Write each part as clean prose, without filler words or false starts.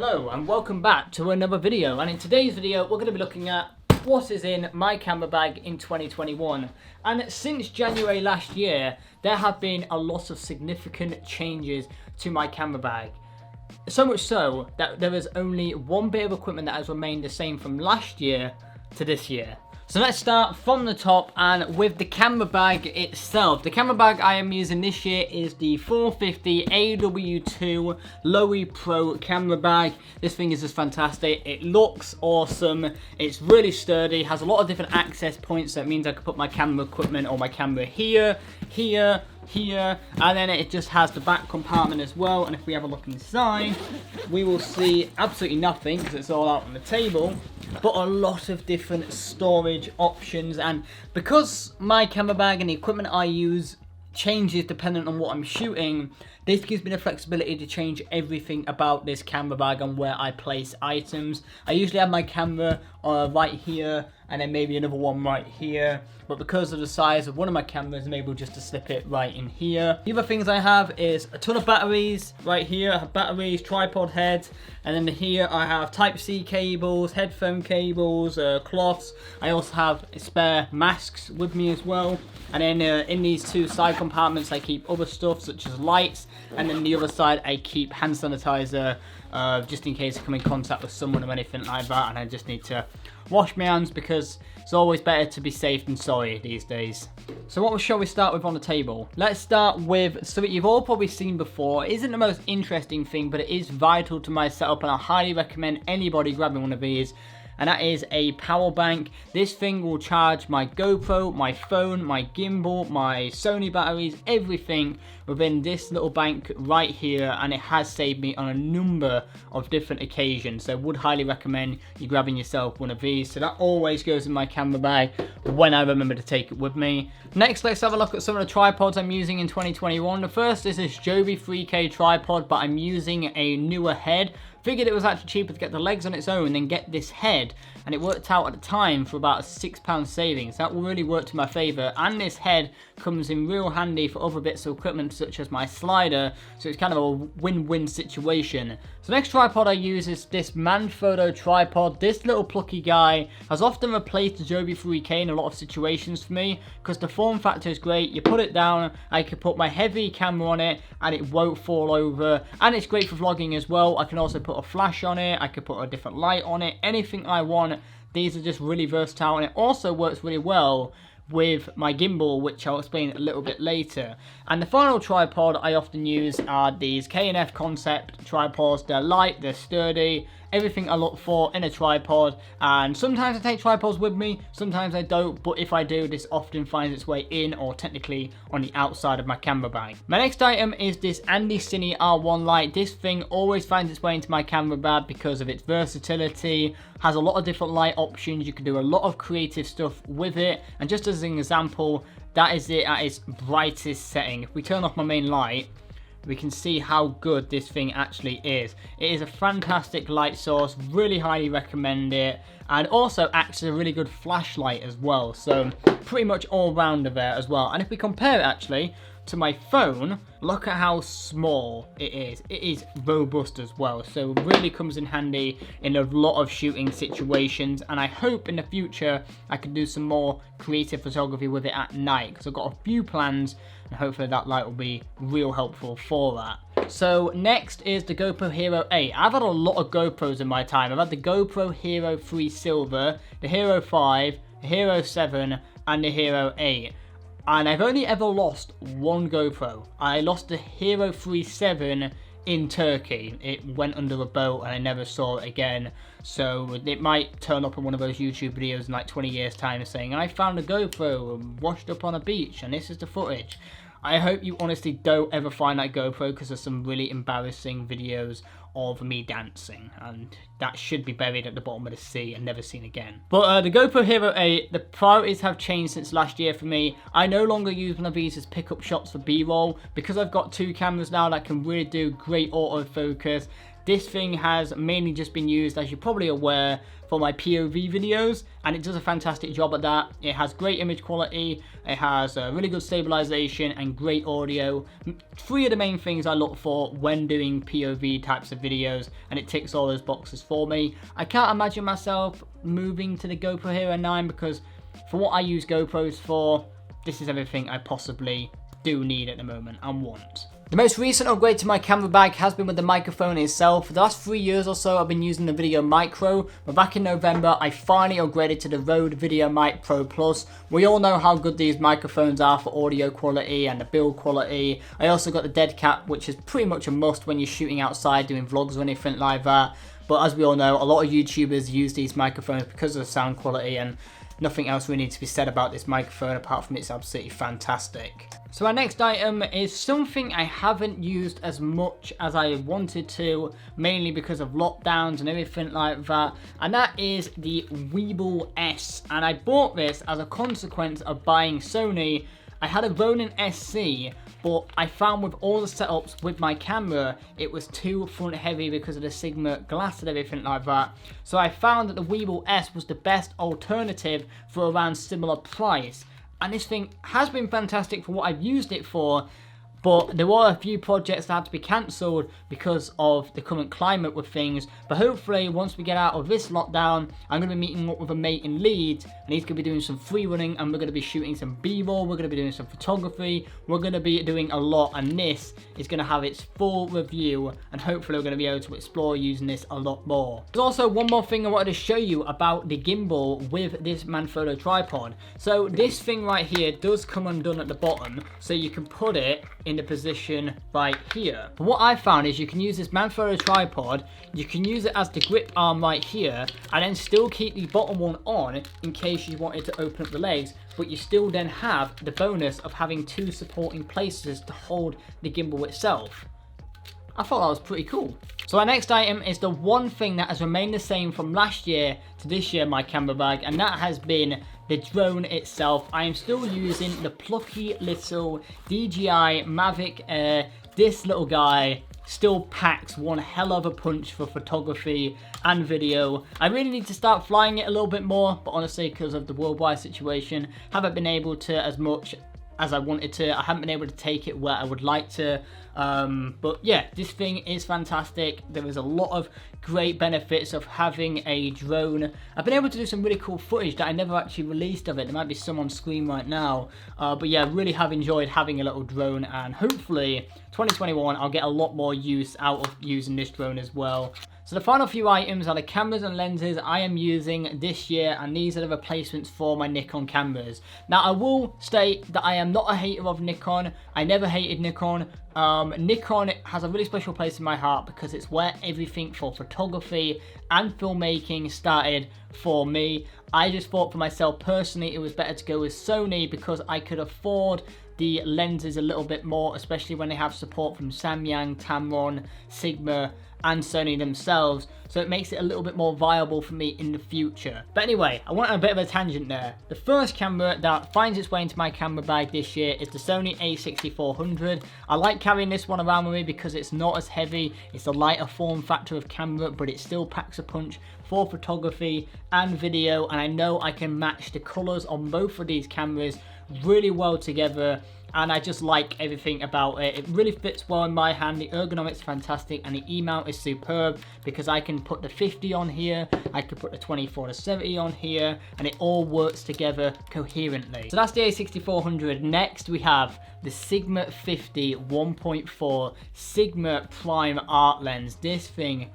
Hello and welcome back to another video, and in today's video we're going to be looking at what is in my camera bag in 2021. And since January last year there have been a lot of significant changes to my camera bag. So much so that there is only one bit of equipment that has remained the same from last year to this year. So let's start from the top and with the camera bag itself. The camera bag I am using this year is the 450 AW2 Lowy Pro camera bag. This thing is just fantastic. It looks awesome. It's really sturdy, has a lot of different access points. That means I can put my camera equipment or my camera here, here, here, and then it just has the back compartment as well. And if we have a look inside, we will see absolutely nothing because it's all out on the table, but a lot of different storage options. And because my camera bag and the equipment I use changes dependent on what I'm shooting, this gives me the flexibility to change everything about this camera bag and where I place items. I usually have my camera right here and then maybe another one right here, but because of the size of one of my cameras, I'm able just to slip it right in here. The other things I have is a ton of batteries right here. I have batteries, tripod heads, and then here I have Type-C cables, headphone cables, cloths. I also have spare masks with me as well. And then in these two side compartments I keep other stuff such as lights, and then the other side I keep hand sanitizer just in case I come in contact with someone or anything like that and I just need to wash my hands, because it's always better to be safe than sorry these days. So what shall we start with on the table? Let's start with something you've all probably seen before. It isn't the most interesting thing, but it is vital to my setup and I highly recommend anybody grabbing one of these. And that is a power bank. This thing will charge my GoPro, my phone, my gimbal, my Sony batteries, everything within this little bank right here, and it has saved me on a number of different occasions. So I would highly recommend you grabbing yourself one of these. So that always goes in my camera bag when I remember to take it with me. Next, let's have a look at some of the tripods I'm using in 2021. The first is this Joby 3K tripod, but I'm using a newer head. Figured it was actually cheaper to get the legs on its own than get this head, and it worked out at the time for about a £6 savings. That will really work to my favour, and this head comes in real handy for other bits of equipment such as my slider, so it's kind of a win-win situation. So the next tripod I use is this Manfrotto tripod. This little plucky guy has often replaced the Joby 3K in a lot of situations for me because the form factor is great. You put it down, I can put my heavy camera on it and it won't fall over, and it's great for vlogging as well. I can also put a flash on it, I could put a different light on it, anything I want. These are just really versatile, and it also works really well with my gimbal, which I'll explain a little bit later. And the final tripod I often use are these K&F Concept tripods. They're light, they're sturdy, everything I look for in a tripod, and sometimes I take tripods with me, sometimes I don't, but if I do, this often finds its way in or technically on the outside of my camera bag. My next item is this Andy Cine R1 light. This thing always finds its way into my camera bag because of its versatility, has a lot of different light options, you can do a lot of creative stuff with it, and just as an example, that is it at its brightest setting. If we turn off my main light, we can see how good this thing actually is. It is a fantastic light source, really highly recommend it, and also acts as a really good flashlight as well, so pretty much all rounder there as well. And if we compare it actually to my phone, look at how small it is. It is robust as well, so it really comes in handy in a lot of shooting situations, and I hope in the future I can do some more creative photography with it at night, because I've got a few plans and hopefully that light will be real helpful for that. So next is the GoPro Hero 8. I've had a lot of GoPros in my time. I've had the GoPro Hero 3 Silver, the Hero 5, the Hero 7 and the Hero 8. And I've only ever lost one GoPro. I lost the Hero 3.7 in Turkey. It went under a boat and I never saw it again. So it might turn up in one of those YouTube videos in like 20 years time saying, I found a GoPro washed up on a beach and this is the footage. I hope you honestly don't ever find that GoPro, because there's some really embarrassing videos of me dancing, and that should be buried at the bottom of the sea and never seen again. But the GoPro Hero 8, the priorities have changed since last year for me. I no longer use one of these as pickup shots for B-roll, because I've got two cameras now that can really do great autofocus. This thing has mainly just been used, as you're probably aware, for my POV videos, and it does a fantastic job at that. It has great image quality, it has really good stabilization and great audio. 3 of the main things I look for when doing POV types of videos, and it ticks all those boxes for me. I can't imagine myself moving to the GoPro Hero 9 because for what I use GoPros for, this is everything I possibly do need at the moment and want. The most recent upgrade to my camera bag has been with the microphone itself. For the last 3 years or so I've been using the Video Micro, but back in November I finally upgraded to the Rode Video Mic Pro Plus. We all know how good these microphones are for audio quality and the build quality. I also got the dead cat, which is pretty much a must when you're shooting outside doing vlogs or anything like that. But as we all know, a lot of YouTubers use these microphones because of the sound quality, and nothing else really needs to be said about this microphone apart from it's absolutely fantastic. So our next item is something I haven't used as much as I wanted to, mainly because of lockdowns and everything like that, and that is the Weebill S. And I bought this as a consequence of buying Sony. I had a Ronin SC, but I found with all the setups with my camera, it was too front heavy because of the Sigma glass and everything like that. So I found that the Weebill S was the best alternative for around similar price. And this thing has been fantastic for what I've used it for, but there were a few projects that had to be cancelled because of the current climate with things. But hopefully once we get out of this lockdown, I'm going to be meeting up with a mate in Leeds, and he's going to be doing some free running, and we're going to be shooting some b-roll, we're going to be doing some photography, we're going to be doing a lot, and this is going to have its full review, and hopefully we're going to be able to explore using this a lot more. There's also one more thing I wanted to show you about the gimbal with this Manfrotto tripod. So this thing right here does come undone at the bottom, so you can put it in the position right here. But what I found is you can use this Manfrotto tripod, you can use it as the grip arm right here, and then still keep the bottom one on in case you wanted to open up the legs, but you still then have the bonus of having 2 supporting places to hold the gimbal itself. I thought that was pretty cool. So our next item is the one thing that has remained the same from last year to this year, my camera bag, and that has been the drone itself. I am still using the plucky little DJI Mavic Air. This little guy still packs one hell of a punch for photography and video. I really need to start flying it a little bit more, but honestly, because of the worldwide situation, haven't been able to as much as I wanted to. I haven't been able to take it where I would like to, but yeah, this thing is fantastic. There is a lot of great benefits of having a drone. I've been able to do some really cool footage that I never actually released of it. There might be some on screen right now, but yeah, really have enjoyed having a little drone, and hopefully 2021 I'll get a lot more use out of using this drone as well. So the final few items are the cameras and lenses I am using this year, and these are the replacements for my Nikon cameras. Now I will state that I am not a hater of Nikon. I never hated Nikon. Nikon has a really special place in my heart because it's where everything for photography and filmmaking started for me. I just thought for myself personally it was better to go with Sony because I could afford the lenses a little bit more, especially when they have support from Samyang, Tamron, Sigma and Sony themselves, so it makes it a little bit more viable for me in the future. But anyway, I went on a bit of a tangent there. The first camera that finds its way into my camera bag this year is the Sony A6400. I like carrying this one around with me because it's not as heavy, it's a lighter form factor of camera, but it still packs a punch for photography and video, and I know I can match the colours on both of these cameras really well together, and I just like everything about it. It really fits well in my hand, the ergonomics are fantastic, and the E-mount is superb because I can put the 50 on here, I can put the 24-70 on here, and it all works together coherently. So that's the A6400. Next we have the Sigma 50 1.4 Sigma Prime Art Lens. This thing,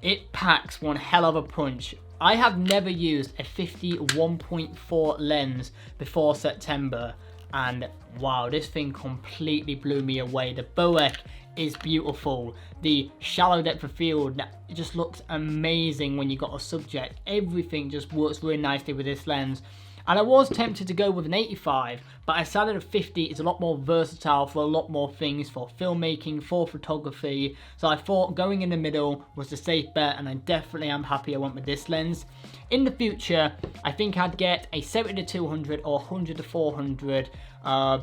it packs one hell of a punch. I have never used a 50 1.4 lens before September, and wow, this thing completely blew me away. The Boek is beautiful. The shallow depth of field, it just looks amazing when you got a subject. Everything just works really nicely with this lens. And I was tempted to go with an 85, but I decided a 50 is a lot more versatile for a lot more things, for filmmaking, for photography. So I thought going in the middle was the safe bet, and I definitely am happy I went with this lens. In the future, I think I'd get a 70-200 or 100-400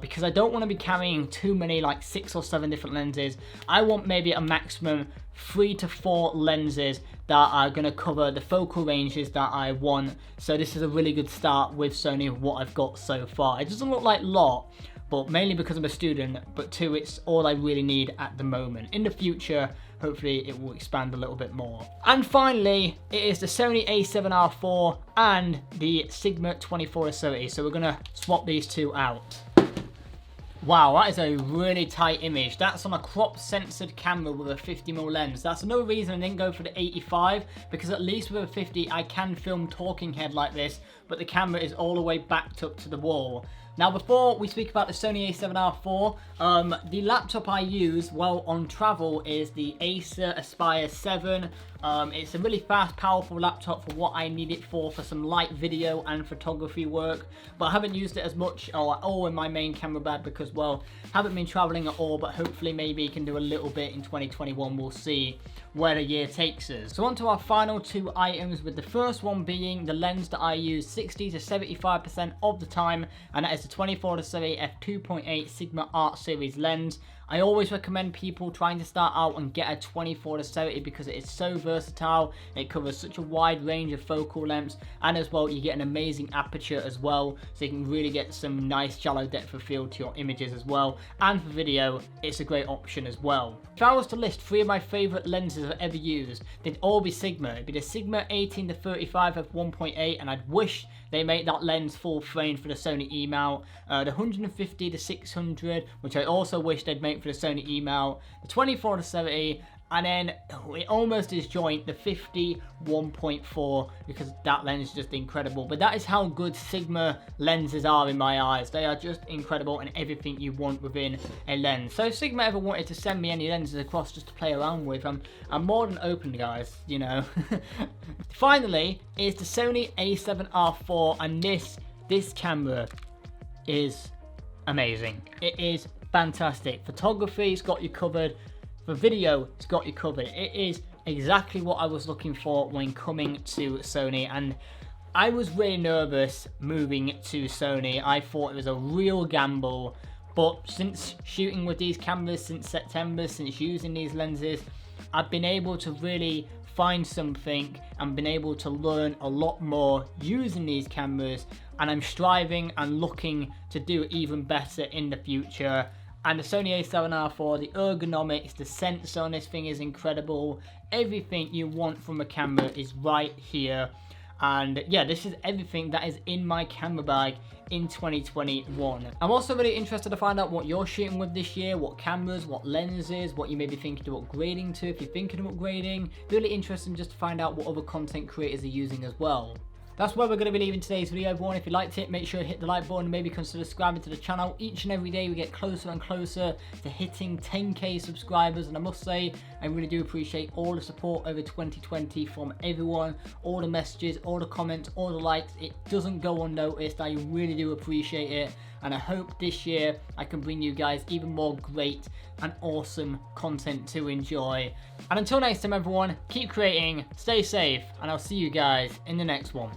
because I don't want to be carrying too many, like 6 or 7 different lenses. I want maybe a maximum 3 to 4 lenses that are going to cover the focal ranges that I want. So this is a really good start with Sony of what I've got so far. It doesn't look like a lot, but mainly because I'm a student, but 2, it's all I really need at the moment. In the future, hopefully it will expand a little bit more. And finally, it is the Sony A7R IV and the Sigma 24-70. So we're gonna swap these two out. Wow, that is a really tight image. That's on a crop censored camera with a 50mm lens. That's another reason I didn't go for the 85, because at least with a 50 I can film talking head like this, but the camera is all the way backed up to the wall. Now before we speak about the Sony A7R IV, the laptop I use while on travel is the Acer Aspire 7. It's a really fast, powerful laptop for what I need it for some light video and photography work, but I haven't used it as much or at all in my main camera bag because, well, haven't been traveling at all, but hopefully maybe can do a little bit in 2021. We'll see where the year takes us. So on to our final 2 items, with the first one being the lens that I use 60 to 75% of the time, and that is the 24-70 f2.8 Sigma Art Series lens. I always recommend people trying to start out and get a 24-70 because it is so versatile. It covers such a wide range of focal lengths, and as well you get an amazing aperture as well, so you can really get some nice shallow depth of field to your images as well. And for video, it's a great option as well. If I was to list 3 of my favourite lenses I've ever used, they'd all be Sigma. It'd be the Sigma 18-35 f1.8, and I'd wish they make that lens full frame for the Sony E-mount. The 150-600, which I also wish they'd make for the Sony E-mount. The 24-70, and then it almost disjoint the 50-1.4, because that lens is just incredible. But that is how good Sigma lenses are in my eyes. They are just incredible and everything you want within a lens. So if Sigma ever wanted to send me any lenses across just to play around with, I'm more than open, guys, you know. Finally is the Sony A7R IV, and this camera is amazing. It is fantastic. Photography, it's got you covered. For video, it's got you covered. It is exactly what I was looking for when coming to Sony, and I was really nervous moving to Sony. I thought it was a real gamble, but since shooting with these cameras since September, since using these lenses, I've been able to really find something and been able to learn a lot more using these cameras, and I'm striving and looking to do even better in the future. And the Sony A7R IV, the ergonomics, the sensor on this thing is incredible. Everything you want from a camera is right here. And yeah, this is everything that is in my camera bag in 2021. I'm also really interested to find out what you're shooting with this year, what cameras, what lenses, what you may be thinking of upgrading to if you're thinking of upgrading. Really interesting just to find out what other content creators are using as well. That's where we're going to be leaving today's video, everyone. If you liked it, make sure to hit the like button and maybe consider subscribing to the channel. Each and every day we get closer and closer to hitting 10k subscribers, and I must say I really do appreciate all the support over 2020 from everyone, all the messages, all the comments, all the likes. It doesn't go unnoticed. I really do appreciate it, and I hope this year I can bring you guys even more great and awesome content to enjoy. And until next time, everyone, keep creating, stay safe, and I'll see you guys in the next one.